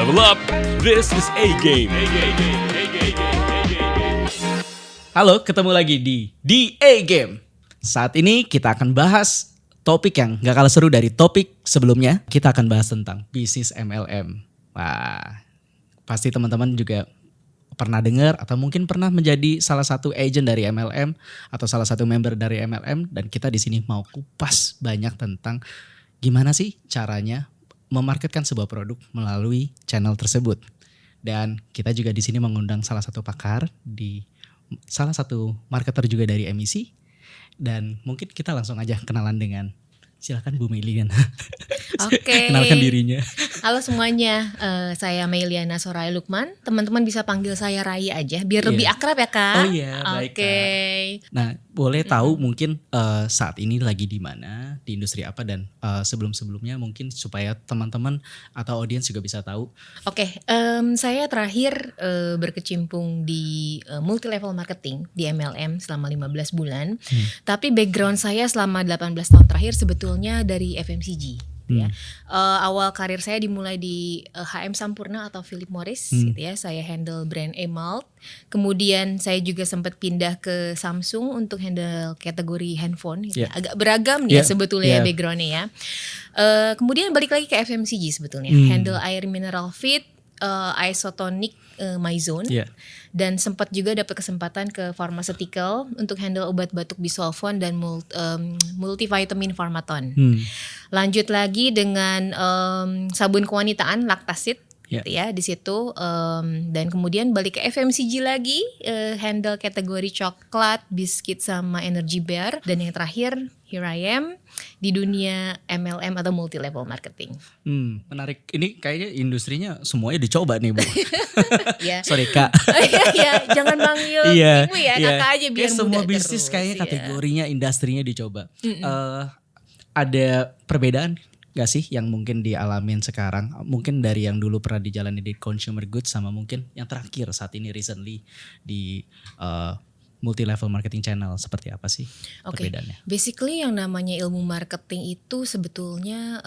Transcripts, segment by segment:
Level up, this is A-Game. Halo, ketemu lagi di A-Game. Saat ini kita akan bahas topik yang gak kalah seru dari topik sebelumnya. Kita akan bahas tentang bisnis MLM. Wah, pasti teman-teman juga pernah dengar atau mungkin pernah menjadi salah satu agent dari MLM atau salah satu member dari MLM, dan kita di sini mau kupas banyak tentang gimana sih caranya memarketkan sebuah produk melalui channel tersebut. Dan kita juga di sini mengundang salah satu pakar di salah satu marketer juga dari MEC, dan mungkin kita langsung aja kenalan dengan, silakan Bu Meliana. Oke. Kenalkan dirinya. Halo semuanya, saya Meliana Soraya Lukman. Teman-teman bisa panggil saya Raya aja, biar lebih akrab ya Kak. Oh iya, baik Kak. Nah, boleh tahu mungkin saat ini lagi di mana, di industri apa, dan sebelum-sebelumnya mungkin supaya teman-teman atau audiens juga bisa tahu. Oke, saya terakhir berkecimpung di multi level marketing di MLM selama 15 bulan. Tapi background saya selama 18 tahun terakhir sebetulnya dari FMCG. Ya. Awal karir saya dimulai di HM Sampurna atau Philip Morris gitu ya. Saya handle brand Emalt. Kemudian saya juga sempat pindah ke Samsung untuk handle kategori handphone gitu. Agak beragam nih ya sebetulnya backgroundnya ya. Kemudian balik lagi ke FMCG sebetulnya. Handle air mineral fit, isotonic, Mizone. Dan sempat juga dapat kesempatan ke pharmaceutical untuk handle obat batuk bisolvon dan multivitamin Pharmaton. Lanjut lagi dengan sabun kewanitaan Lactasit gitu ya di situ, dan kemudian balik ke FMCG lagi, handle kategori coklat, biskuit sama energy bar, dan yang terakhir here I am di dunia MLM atau multi level marketing. Menarik. Ini kayaknya industrinya semuanya dicoba nih Bu. Ya. Sorry Kak. Iya, jangan panggil ibu ya, kakak aja biar kayak semua muda bisnis terus, kayaknya kategorinya, industrinya dicoba. Ada perbedaan gak sih yang mungkin dialamin sekarang? Mungkin dari yang dulu pernah dijalani di consumer goods sama mungkin yang terakhir saat ini recently di multi level marketing channel, seperti apa sih perbedaannya? Basically yang namanya ilmu marketing itu sebetulnya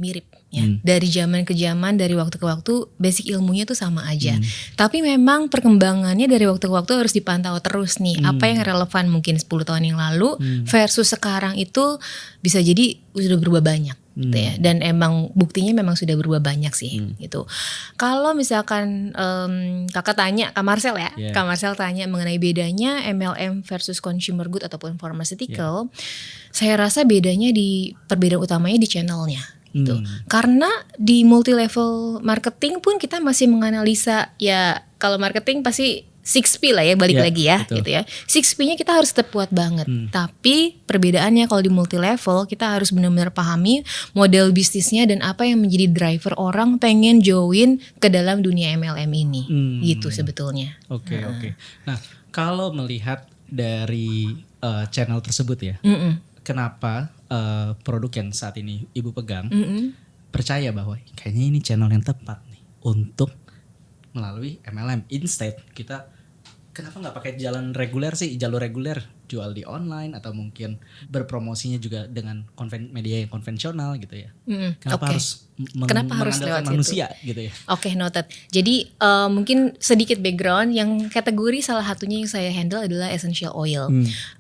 mirip ya. Dari zaman ke zaman, dari waktu ke waktu, basic ilmunya tuh sama aja. Tapi memang perkembangannya dari waktu ke waktu harus dipantau terus nih. Apa yang relevan mungkin 10 tahun yang lalu versus sekarang itu bisa jadi sudah berubah banyak. Gitu ya. Dan emang buktinya memang sudah berubah banyak sih gitu. Kalau misalkan kakak tanya, Kak Marcel ya, Kak Marcel tanya mengenai bedanya MLM versus consumer good ataupun pharmaceutical, saya rasa bedanya di perbedaan utamanya di channelnya. Gitu. Karena di multi level marketing pun kita masih menganalisa, ya kalau marketing pasti 6P lah ya, balik lagi ya betul. Gitu ya. 6P-nya kita harus tetap kuat banget. Tapi perbedaannya kalau di multi level kita harus benar-benar pahami model bisnisnya dan apa yang menjadi driver orang pengen join ke dalam dunia MLM ini. Gitu sebetulnya. Oke. Nah, kalau melihat dari channel tersebut ya, kenapa produk yang saat ini Ibu pegang percaya bahwa kayaknya ini channel yang tepat nih untuk melalui MLM? Instead kita kenapa nggak pakai jalur reguler, jual di online atau mungkin berpromosinya juga dengan media yang konvensional gitu ya? Kenapa harus mengandalkan manusia gitu ya? Oke, noted. Jadi mungkin sedikit background, yang kategori salah satunya yang saya handle adalah essential oil.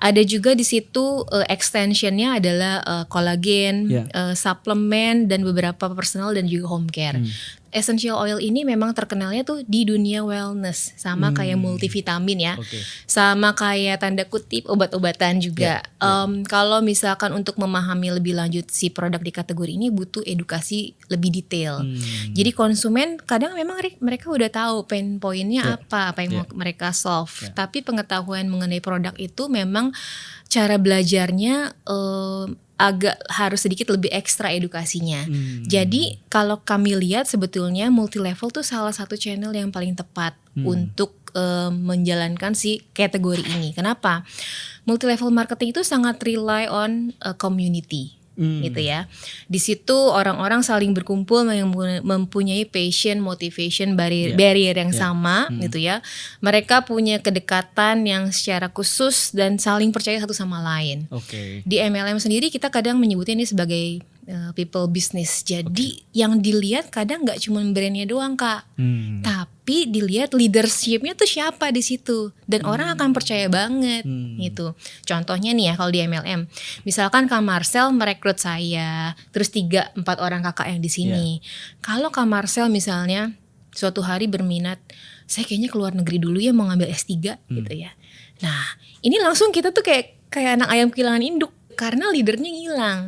Ada juga di situ extensionnya adalah kolagen, suplemen, dan beberapa personal dan juga home care. Essential oil ini memang terkenalnya tuh di dunia wellness, sama kayak multivitamin ya, sama kayak tanda kutip obat-obatan juga. Kalau misalkan untuk memahami lebih lanjut si produk di kategori ini butuh edukasi lebih detail. Jadi konsumen kadang memang mereka udah tahu pain point-nya apa yang mau mereka solve. Tapi pengetahuan mengenai produk itu memang cara belajarnya agak harus sedikit lebih ekstra edukasinya. Jadi kalau kami lihat sebetulnya multi level tuh salah satu channel yang paling tepat untuk menjalankan si kategori ini. Kenapa? Multi level marketing itu sangat rely on community. Gitu ya. Di situ orang-orang saling berkumpul yang mempunyai passion, motivation, barrier yang sama gitu ya. Mereka punya kedekatan yang secara khusus dan saling percaya satu sama lain. Di MLM sendiri kita kadang menyebutnya ini sebagai people business. Jadi yang dilihat kadang nggak cuma brandnya doang Kak, tapi dilihat leadershipnya tuh siapa di situ, dan orang akan percaya banget gitu. Contohnya nih ya kalau di MLM, misalkan Kak Marcel merekrut saya, terus 3-4 orang kakak yang di sini. Kalau Kak Marcel misalnya suatu hari berminat, saya kayaknya keluar negeri dulu ya, mau ngambil S3 gitu ya. Nah ini langsung kita tuh kayak anak ayam kehilangan induk, karena leadernya ngilang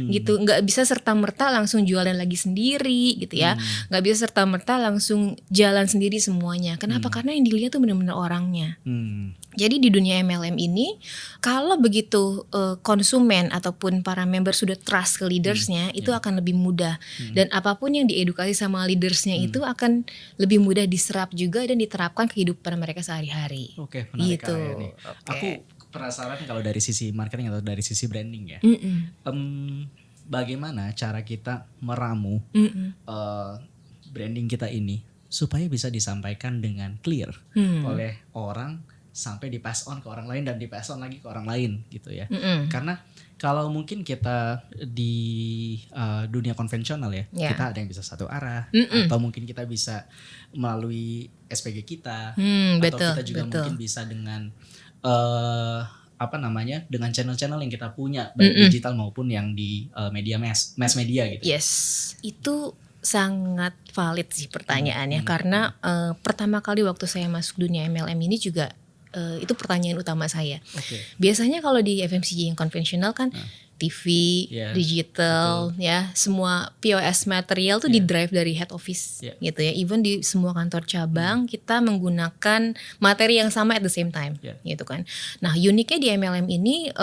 gitu. Nggak bisa serta-merta langsung jualan lagi sendiri gitu ya. Nggak bisa serta-merta langsung jalan sendiri semuanya. Kenapa? Karena yang dilihat tuh benar-benar orangnya. Jadi di dunia MLM ini, kalau begitu konsumen ataupun para member sudah trust ke leadersnya, itu akan lebih mudah. Dan apapun yang diedukasi sama leadersnya itu akan lebih mudah diserap juga dan diterapkan kehidupan mereka sehari-hari. Oke, menarik gitu. nih. Aku penasaran kalau dari sisi marketing atau dari sisi branding ya. Bagaimana cara kita meramu branding kita ini supaya bisa disampaikan dengan clear oleh orang, sampai di pass on ke orang lain dan di pass on lagi ke orang lain gitu ya. Karena kalau mungkin kita di dunia konvensional ya, kita ada yang bisa satu arah, atau mungkin kita bisa melalui SPG kita, atau kita juga mungkin bisa dengan dengan channel-channel yang kita punya, baik digital maupun yang di media mass media gitu. Yes, itu sangat valid sih pertanyaannya, karena pertama kali waktu saya masuk dunia MLM ini juga itu pertanyaan utama saya. Biasanya kalau di FMCG yang konvensional kan TV, digital, ya semua POS material tuh di drive dari head office gitu ya. Even di semua kantor cabang kita menggunakan materi yang sama at the same time gitu kan. Nah uniknya di MLM ini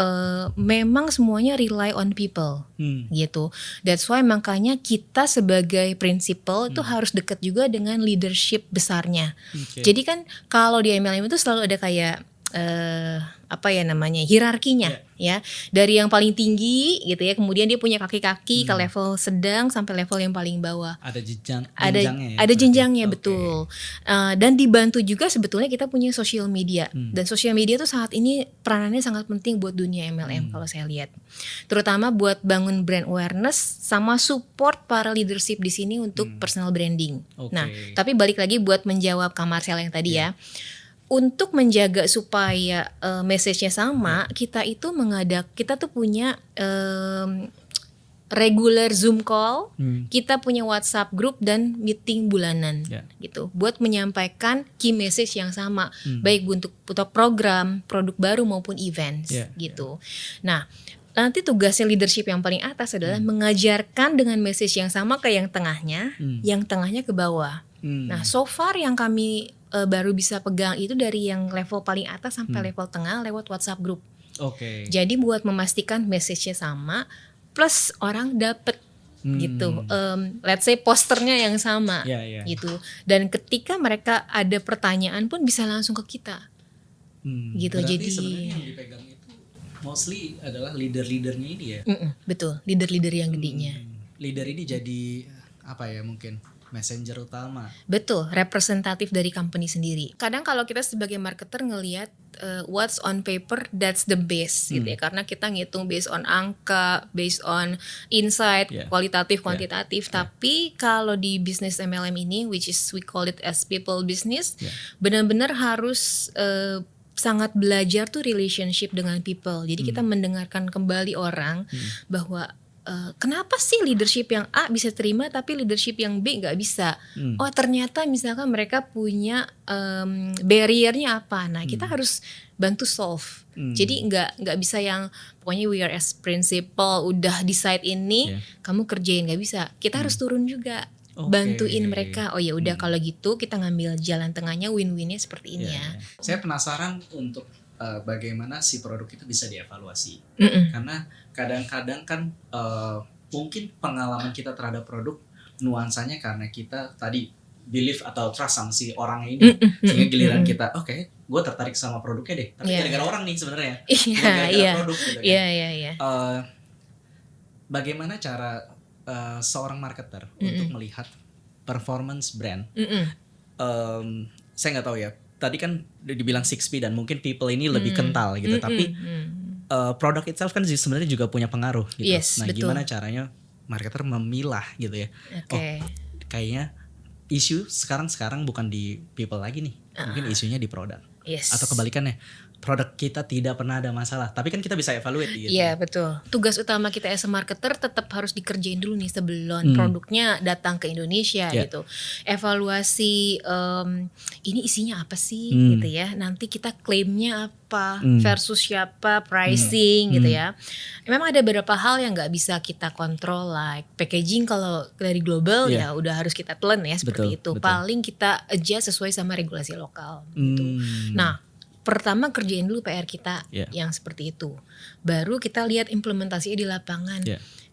memang semuanya rely on people gitu. That's why makanya kita sebagai principal itu harus dekat juga dengan leadership besarnya. Jadi kan kalau di MLM itu selalu ada kayak hierarkinya ya, dari yang paling tinggi gitu ya, kemudian dia punya kaki-kaki ke level sedang sampai level yang paling bawah. Ada jenjangnya. Ada jenjangnya betul. Dan dibantu juga sebetulnya kita punya social media, dan social media tuh saat ini peranannya sangat penting buat dunia MLM kalau saya lihat, terutama buat bangun brand awareness sama support para leadership di sini untuk personal branding. Nah tapi balik lagi buat menjawab Kak Marcel yang tadi ya. Untuk menjaga supaya message-nya sama, kita tuh punya regular Zoom call, kita punya WhatsApp group dan meeting bulanan gitu, buat menyampaikan key message yang sama, baik untuk program, produk baru maupun events gitu. Nah nanti tugasnya leadership yang paling atas adalah mengajarkan dengan message yang sama ke yang tengahnya ke bawah. Nah so far yang kami baru bisa pegang itu dari yang level paling atas sampai level tengah lewat WhatsApp group. Jadi buat memastikan message-nya sama plus orang dapet gitu. Let's say posternya yang sama gitu. Dan ketika mereka ada pertanyaan pun bisa langsung ke kita. Gitu. Berarti jadi sebenarnya yang dipegang itu mostly adalah leader-leadernya ini ya. Betul, leader-leader yang gedenya. Leader ini jadi mungkin messenger utama. Betul, representatif dari company sendiri. Kadang kalau kita sebagai marketer ngelihat what's on paper that's the best gitu ya, karena kita ngitung based on angka, based on insight, kualitatif, kuantitatif. Tapi kalau di bisnis MLM ini, which is we call it as people business, benar-benar harus sangat belajar tuh relationship dengan people. Jadi kita mendengarkan kembali orang bahwa kenapa sih leadership yang A bisa terima tapi leadership yang B nggak bisa? Oh ternyata misalkan mereka punya barriernya apa? Nah kita harus bantu solve. Jadi nggak bisa yang pokoknya we are as principal udah decide ini kamu kerjain, nggak bisa. Kita harus turun juga. Bantuin mereka. Oh ya udah kalau gitu kita ngambil jalan tengahnya, win-winnya seperti ini ya. Saya penasaran untuk bagaimana si produk itu bisa dievaluasi. Karena kadang-kadang kan mungkin pengalaman kita terhadap produk nuansanya karena kita tadi believe atau trust sama si orang ini, sehingga giliran kita gue tertarik sama produknya deh, tapi gara-gara orang nih sebenarnya, gara-gara produk gitu kan. Bagaimana cara seorang marketer untuk melihat performance brand? Saya nggak tahu ya. Tadi kan dibilang 6P dan mungkin people ini lebih kental gitu, tapi produk itself kan sebenarnya juga punya pengaruh gitu. Yes, nah betul. Gimana caranya marketer memilah gitu ya. Oke. Kayaknya isu sekarang bukan di people lagi nih, mungkin isunya di produk. Yes. Atau kebalikannya, produk kita tidak pernah ada masalah, tapi kan kita bisa evaluate gitu. Iya betul. Tugas utama kita as a marketer tetap harus dikerjain dulu nih sebelum produknya datang ke Indonesia gitu. Evaluasi ini isinya apa sih gitu ya. Nanti kita klaimnya apa versus siapa, pricing gitu ya. Memang ada beberapa hal yang nggak bisa kita kontrol, like packaging kalau dari global ya udah harus kita telan ya seperti itu. Paling kita adjust sesuai sama regulasi lokal gitu. Nah, pertama kerjain dulu PR kita yang seperti itu. Baru kita lihat implementasinya di lapangan.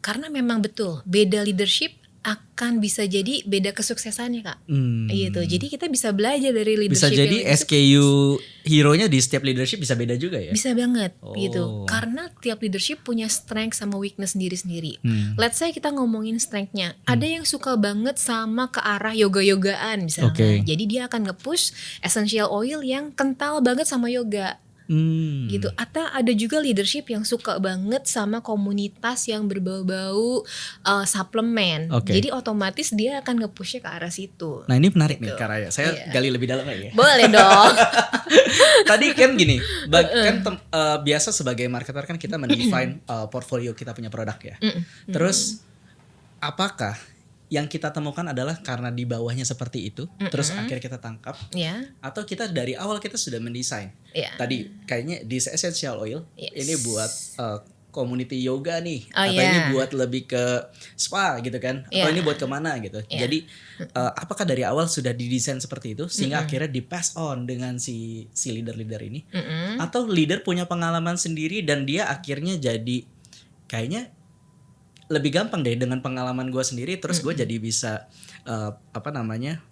Karena memang betul beda leadership akan bisa jadi beda kesuksesannya Kak. Gitu. Jadi kita bisa belajar dari leadership. Bisa jadi SKU hero-nya di setiap leadership bisa beda juga ya? Bisa banget gitu. Karena tiap leadership punya strength sama weakness sendiri-sendiri. Let's say kita ngomongin strength-nya. Ada yang suka banget sama ke arah yoga-yogaan misalnya. Jadi dia akan nge-push essential oil yang kental banget sama yoga. Gitu. Atau ada juga leadership yang suka banget sama komunitas yang berbau-bau suplemen. Jadi otomatis dia akan nge-pushnya ke arah situ. Nah ini menarik nih Kak Raya. Saya gali lebih dalam lagi ya. Boleh dong. Tadi kan gini, kan biasa sebagai marketer kan kita mendefine portfolio kita punya produk ya. Terus apakah yang kita temukan adalah karena di bawahnya seperti itu, terus akhirnya kita tangkap, atau kita dari awal kita sudah mendesain. Tadi kayaknya this essential oil ini buat community yoga nih, atau ini buat lebih ke spa gitu kan, atau ini buat kemana gitu. Jadi apakah dari awal sudah didesain seperti itu sehingga akhirnya di pass on dengan si leader-leader ini, atau leader punya pengalaman sendiri dan dia akhirnya jadi kayaknya lebih gampang deh dengan pengalaman gue sendiri, terus gue jadi bisa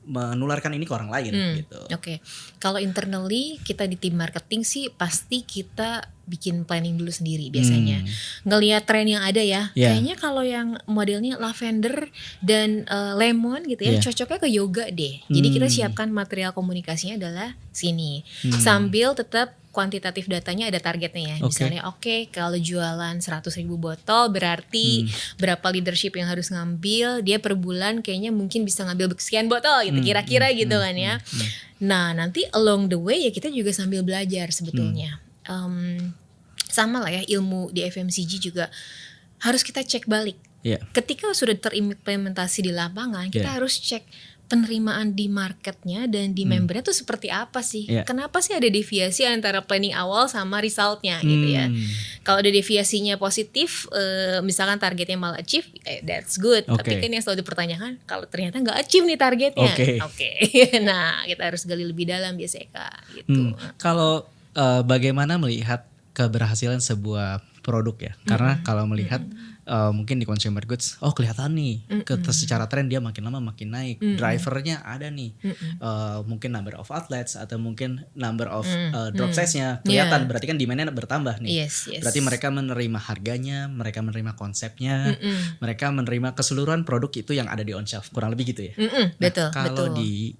menularkan ini ke orang lain gitu. Kalau internally kita di tim marketing sih pasti kita bikin planning dulu sendiri biasanya. Ngelihat tren yang ada ya. Kayaknya kalau yang modelnya lavender dan lemon gitu ya, cocoknya ke yoga deh. Jadi kita siapkan material komunikasinya adalah sini. Sambil tetap kuantitatif datanya ada targetnya ya. Misalnya kalau jualan 100.000 botol berarti berapa leadership yang harus ngambil, dia per bulan kayaknya mungkin bisa ngambil sekian botol gitu, kira-kira gitu kan ya. Nah nanti along the way ya kita juga sambil belajar sebetulnya. Sama lah ya, ilmu di FMCG juga harus kita cek balik. Ketika sudah terimplementasi di lapangan, kita harus cek penerimaan di marketnya dan di membernya tuh seperti apa sih? Kenapa sih ada deviasi antara planning awal sama resultnya gitu ya? Kalau ada deviasinya positif, misalkan targetnya malah achieve, that's good. Tapi kan yang selalu dipertanyakan, kalau ternyata nggak achieve nih targetnya, nah kita harus gali lebih dalam biasanya Kak. Gitu. Kalau bagaimana melihat keberhasilan sebuah produk ya? Karena kalau melihat mungkin di consumer goods, kelihatan nih secara tren dia makin lama makin naik, drivernya ada nih, mungkin number of outlets atau mungkin number of drop size-nya kelihatan, berarti kan demand-nya bertambah nih. Berarti mereka menerima harganya, mereka menerima konsepnya, mereka menerima keseluruhan produk itu yang ada di on shelf, kurang lebih gitu ya. Kalau di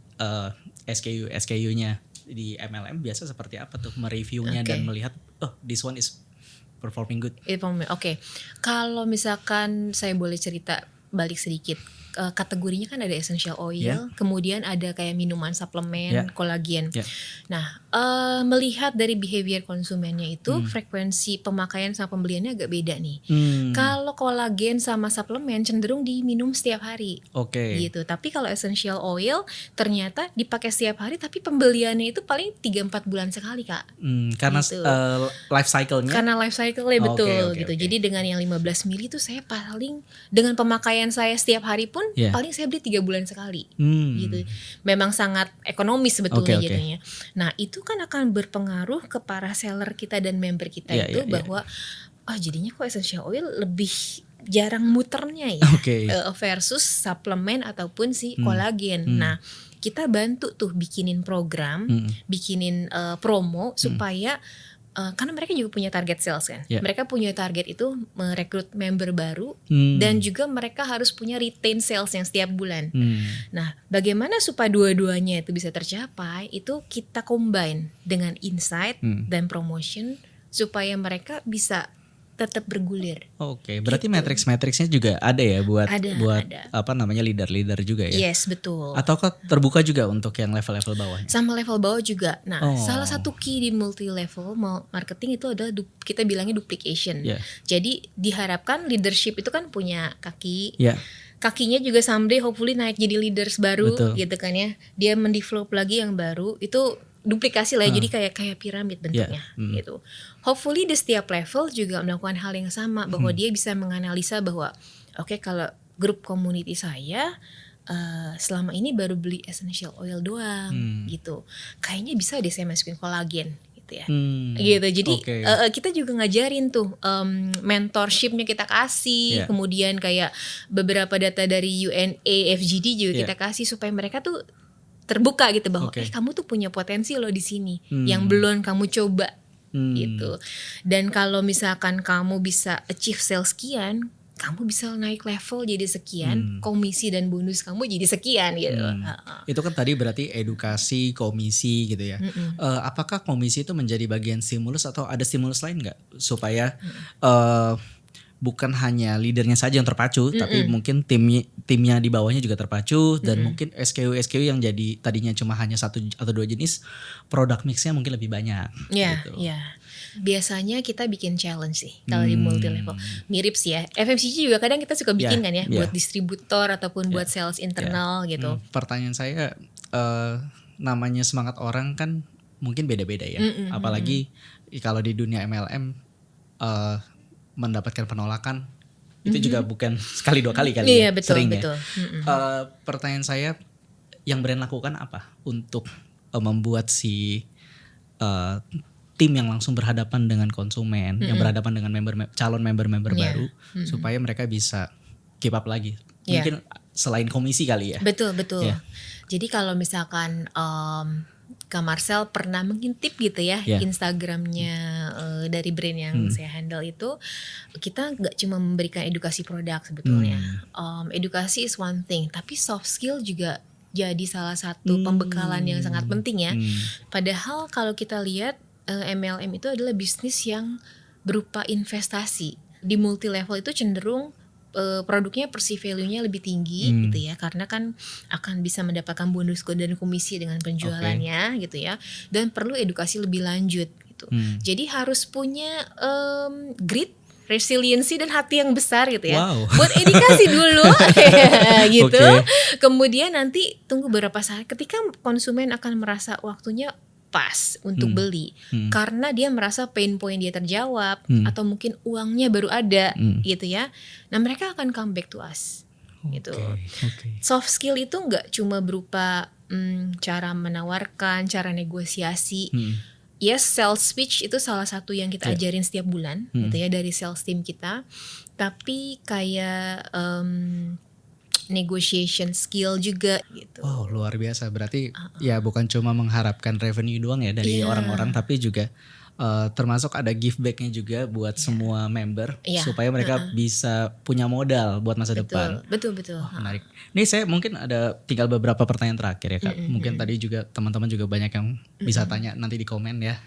SKU-nya di MLM biasa seperti apa tuh mereviewnya dan melihat this one is performing good. Kalau misalkan saya boleh cerita balik sedikit, kategorinya kan ada essential oil, kemudian ada kayak minuman suplemen, kolagen. Nah, melihat dari behavior konsumennya itu, frekuensi pemakaian sama pembeliannya agak beda nih. Kalau kolagen sama suplemen cenderung diminum setiap hari, gitu. Tapi kalau essential oil ternyata dipakai setiap hari, tapi pembeliannya itu paling 3-4 bulan sekali Kak. Karena gitu. Life cycle-nya. Karena life cycle-nya betul gitu. Jadi dengan yang 15 ml itu saya paling dengan pemakaian saya setiap hari pun paling saya beli 3 bulan sekali gitu. Memang sangat ekonomis sebetulnya jadinya. Nah itu kan akan berpengaruh ke para seller kita dan member kita bahwa jadinya kok essential oil lebih jarang muternya ya versus suplemen ataupun si kolagen. Nah kita bantu tuh bikinin program, bikinin promo supaya karena mereka juga punya target sales kan. Mereka punya target itu merekrut member baru dan juga mereka harus punya retain sales yang setiap bulan. Nah, bagaimana supaya dua-duanya itu bisa tercapai? Itu kita combine dengan insight dan promotion supaya mereka bisa tetap bergulir. Oke, berarti Gitu. matriks-matriksnya juga ada ya buat Ada. apa namanya leader-leader juga ya? Yes, betul. Ataukah terbuka juga untuk yang level-level bawahnya? Sama level bawah juga. Nah, Oh. salah satu key di multi level marketing itu adalah kita bilangnya duplication. Yeah. Jadi diharapkan leadership itu kan punya kaki. Ya. Kakinya juga someday hopefully naik jadi leaders baru. Betul. Gitu kan ya. Dia mendevelop lagi yang baru. Itu duplikasi lah ya, jadi kayak piramid bentuknya gitu. Hopefully di setiap level juga melakukan hal yang sama, bahwa dia bisa menganalisa bahwa oke, kalau grup community saya selama ini baru beli essential oil doang gitu. Kayaknya bisa deh saya masukin kolagen gitu ya. Gitu. Jadi kita juga ngajarin tuh mentorshipnya kita kasih, kemudian kayak beberapa data dari UNA, FGD juga kita kasih supaya mereka tuh terbuka gitu bahwa kamu tuh punya potensi loh di sini yang belum kamu coba gitu. Dan kalau misalkan kamu bisa achieve sales sekian, kamu bisa naik level jadi sekian, komisi dan bonus kamu jadi sekian gitu. Itu kan tadi berarti edukasi, komisi gitu ya. Apakah komisi itu menjadi bagian stimulus atau ada stimulus lain nggak supaya bukan hanya leadernya saja yang terpacu, tapi mungkin timnya di bawahnya juga terpacu, dan mungkin SKU yang jadi tadinya cuma hanya 1 atau 2 jenis, product mixnya mungkin lebih banyak. Gitu. Biasanya kita bikin challenge sih kalau di multi level. Mirip sih ya. FMCG juga kadang kita suka bikin kan ya, buat distributor ataupun buat sales internal gitu. Pertanyaan saya, namanya semangat orang kan mungkin beda-beda ya. Apalagi kalau di dunia MLM mendapatkan penolakan itu juga bukan sekali 2 kali kali ya, betul, sering betul. ya. Pertanyaan saya, yang brand lakukan apa untuk membuat si tim yang langsung berhadapan dengan konsumen, yang berhadapan dengan calon member baru, supaya mereka bisa keep up lagi. Mungkin selain komisi kali ya. Betul. Jadi kalau misalkan Kak Marcel pernah mengintip gitu ya Instagramnya dari brand yang saya handle itu, kita nggak cuma memberikan edukasi produk sebetulnya. Edukasi is one thing, tapi soft skill juga jadi salah satu pembekalan yang sangat penting ya. Padahal kalau kita lihat MLM itu adalah bisnis yang berupa investasi. Di multi level itu cenderung produknya perceived value-nya lebih tinggi gitu ya, karena kan akan bisa mendapatkan bonus dan komisi dengan penjualannya gitu ya, dan perlu edukasi lebih lanjut gitu. Jadi harus punya grit, resiliensi dan hati yang besar gitu ya. Buat edukasi dulu gitu. Kemudian nanti tunggu beberapa saat ketika konsumen akan merasa waktunya pas untuk beli, karena dia merasa pain point dia terjawab, atau mungkin uangnya baru ada gitu ya. Nah mereka akan come back to us gitu. Soft skill itu nggak cuma berupa cara menawarkan, cara negosiasi. Yes, sales pitch itu salah satu yang kita ajarin setiap bulan gitu ya dari sales team kita. Tapi kayak negotiation skill juga gitu. Wow, luar biasa. Berarti ya bukan cuma mengharapkan revenue doang ya dari orang-orang, tapi juga termasuk ada give back-nya juga buat semua member supaya mereka bisa punya modal buat masa depan. Betul. Menarik. Ini saya mungkin ada tinggal beberapa pertanyaan terakhir ya Kak. Mungkin tadi juga teman-teman juga banyak yang bisa tanya nanti di komen ya.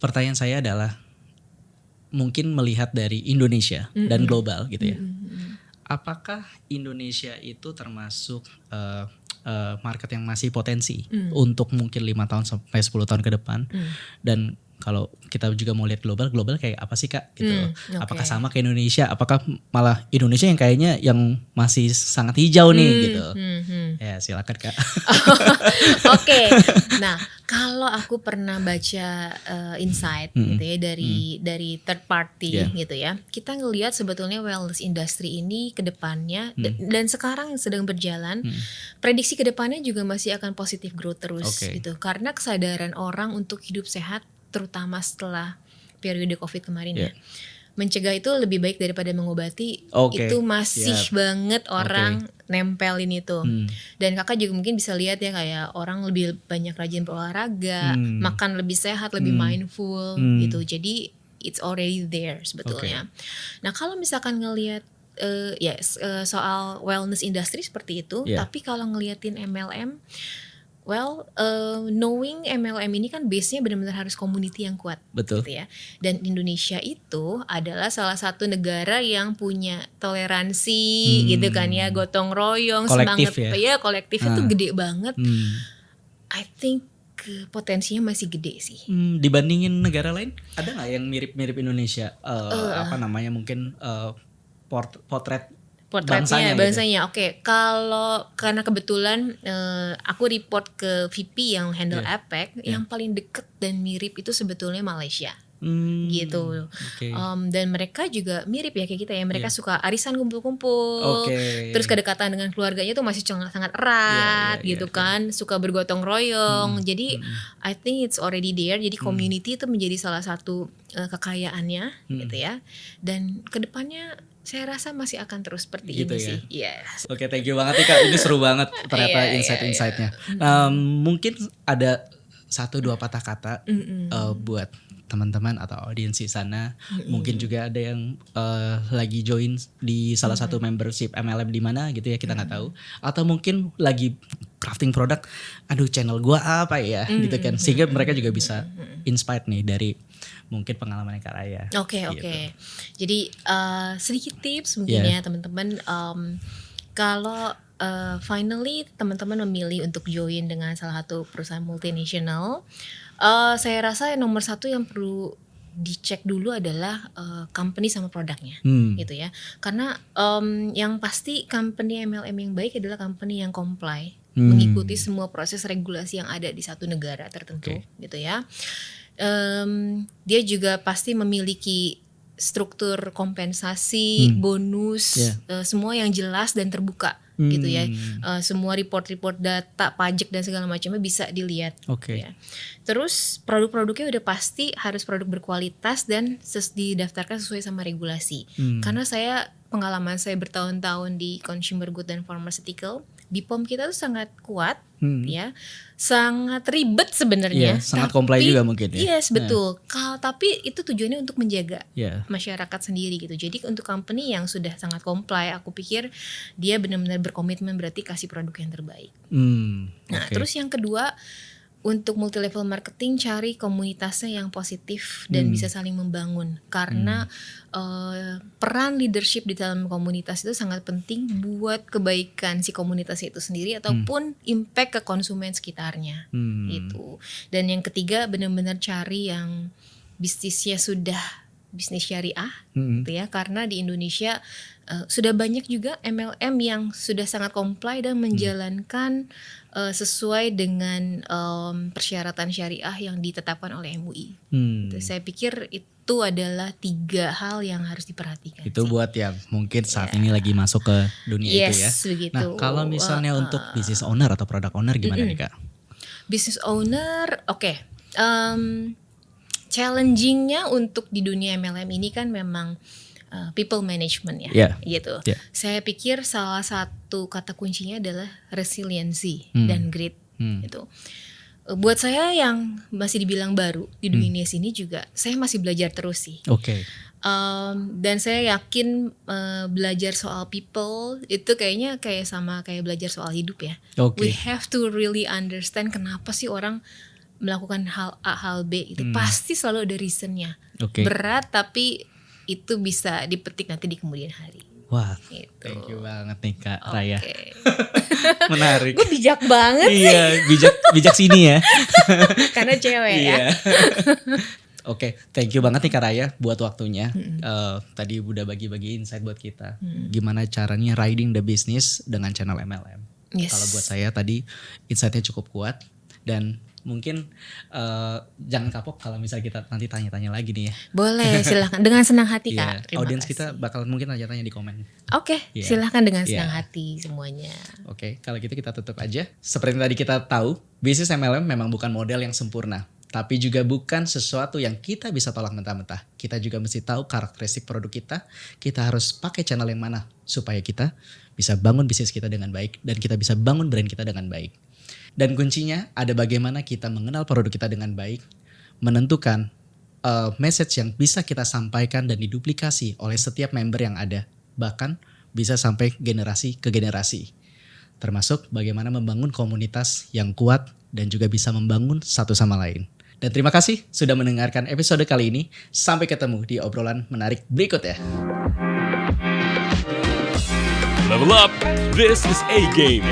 Pertanyaan saya adalah, mungkin melihat dari Indonesia dan global gitu ya. Apakah Indonesia itu termasuk market yang masih potensi untuk mungkin 5 tahun sampai 10 tahun ke depan? Dan kalau kita juga mau lihat global kayak apa sih Kak gitu. Apakah sama kayak Indonesia? Apakah malah Indonesia yang kayaknya yang masih sangat hijau nih gitu. Ya silakan Kak. Oke. Nah, kalau aku pernah baca insight gitu ya dari third party gitu ya. Kita ngelihat sebetulnya wellness industry ini ke depannya dan sekarang sedang berjalan, prediksi ke depannya juga masih akan positive growth terus gitu. Karena kesadaran orang untuk hidup sehat, terutama setelah periode COVID kemarin ya. Mencegah itu lebih baik daripada mengobati. Itu masih banget orang nempelin itu. Dan kakak juga mungkin bisa lihat ya, kayak orang lebih banyak rajin berolahraga, makan lebih sehat, lebih mindful gitu. Jadi it's already there sebetulnya. Nah kalau misalkan ngelihat soal wellness industry seperti itu, tapi kalau ngeliatin MLM, Well, knowing MLM ini kan base-nya benar-benar harus community yang kuat, Betul. gitu ya. Dan Indonesia itu adalah salah satu negara yang punya toleransi, gitu kan ya, gotong royong, Kolektif semangat, ya? kolektif itu gede banget. Hmm. I think potensinya masih gede sih. Dibandingin negara lain, ada nggak yang mirip-mirip Indonesia? Apa namanya mungkin potret Potretnya, bangsanya bangsanya. Oke, kalau karena kebetulan aku report ke VP yang handle APEC, yang paling deket dan mirip itu sebetulnya Malaysia. Gitu. Oke. Dan mereka juga mirip ya kayak kita ya. Mereka suka arisan kumpul-kumpul. Terus kedekatan dengan keluarganya tuh masih sangat erat gitu kan. Suka bergotong royong. Jadi I think it's already there. Jadi community itu menjadi salah satu kekayaannya gitu ya. Dan kedepannya saya rasa masih akan terus seperti Gitu ini ya? sih. Yes. Oke, thank you banget nih Kak. Ini seru banget ternyata insight-insightnya. Mungkin ada 1-2 patah kata buat teman-teman atau audiensi sana. Mungkin juga ada yang lagi join di salah satu membership MLM di mana gitu ya, kita nggak tahu. Atau mungkin lagi crafting produk, aduh channel gua apa ya gitu kan. Sehingga mereka juga bisa inspired nih dari mungkin pengalaman Kak Raya. Oke. Jadi sedikit tips mungkin ya teman-teman. Kalau finally teman-teman memilih untuk join dengan salah satu perusahaan multinasional, saya rasa yang nomor satu yang perlu dicek dulu adalah company sama produknya, gitu ya. Karena yang pasti company MLM yang baik adalah company yang comply, mengikuti semua proses regulasi yang ada di satu negara tertentu, gitu ya. Dia juga pasti memiliki struktur kompensasi, bonus, semua yang jelas dan terbuka gitu ya. Semua report-report data, pajak dan segala macamnya bisa dilihat. Ya. Terus produk-produknya udah pasti harus produk berkualitas dan didaftarkan sesuai sama regulasi. Karena pengalaman saya bertahun-tahun di consumer good dan pharmaceutical, BPOM kita tuh sangat kuat, ya, sangat ribet sebenarnya. Sangat comply juga mungkin ya. Yes, betul. Tapi itu tujuannya untuk menjaga masyarakat sendiri gitu. Jadi untuk company yang sudah sangat comply, aku pikir dia benar-benar berkomitmen berarti kasih produk yang terbaik. Nah, terus yang kedua, untuk multi level marketing cari komunitasnya yang positif dan bisa saling membangun, karena peran leadership di dalam komunitas itu sangat penting buat kebaikan si komunitas itu sendiri ataupun impact ke konsumen sekitarnya gitu. Dan yang ketiga benar-benar cari yang bisnisnya sudah bisnis syariah gitu ya, karena di Indonesia sudah banyak juga MLM yang sudah sangat comply dan menjalankan sesuai dengan persyaratan syariah yang ditetapkan oleh MUI. Gitu. Saya pikir itu adalah 3 hal yang harus diperhatikan. Itu sih. buat yang mungkin saat ini lagi masuk ke dunia itu ya. Begitu. Nah, kalau misalnya untuk business owner atau product owner gimana nih Kak? Business owner, challengingnya untuk di dunia MLM ini kan memang people management ya, gitu. Saya pikir salah satu kata kuncinya adalah resiliency dan grit, gitu. Buat saya yang masih dibilang baru di dunia sini juga, saya masih belajar terus sih. Dan saya yakin belajar soal people itu kayaknya kayak belajar soal hidup ya. We have to really understand kenapa sih orang melakukan hal A, hal B itu pasti selalu ada reasonnya. Berat tapi itu bisa dipetik nanti di kemudian hari. Wah, gitu. Thank you banget nih Kak Raya. Menarik. Gue bijak banget sih. Iya, bijak sini ya. Karena cewek ya. Oke, thank you banget nih Kak Raya buat waktunya. Tadi udah bagi-bagi insight buat kita. Gimana caranya riding the business dengan channel MLM. Kalau buat saya tadi insightnya cukup kuat dan mungkin jangan kapok kalau misalnya kita nanti tanya-tanya lagi nih ya. Boleh, silahkan dengan senang hati Kak. Audiens kita bakal mungkin tanya-tanya di komen. Silahkan dengan senang hati semuanya. Kalau gitu kita tutup aja. Seperti yang tadi kita tahu, bisnis MLM memang bukan model yang sempurna, tapi juga bukan sesuatu yang kita bisa tolak mentah-mentah. Kita juga mesti tahu karakteristik produk kita. Kita harus pakai channel yang mana supaya kita bisa bangun bisnis kita dengan baik dan kita bisa bangun brand kita dengan baik. Dan kuncinya ada bagaimana kita mengenal produk kita dengan baik, menentukan message yang bisa kita sampaikan dan diduplikasi oleh setiap member yang ada, bahkan bisa sampai generasi ke generasi. termasuk bagaimana membangun komunitas yang kuat dan juga bisa membangun satu sama lain. Dan terima kasih sudah mendengarkan episode kali ini. Sampai ketemu di obrolan menarik berikutnya. Level up. This is A Game.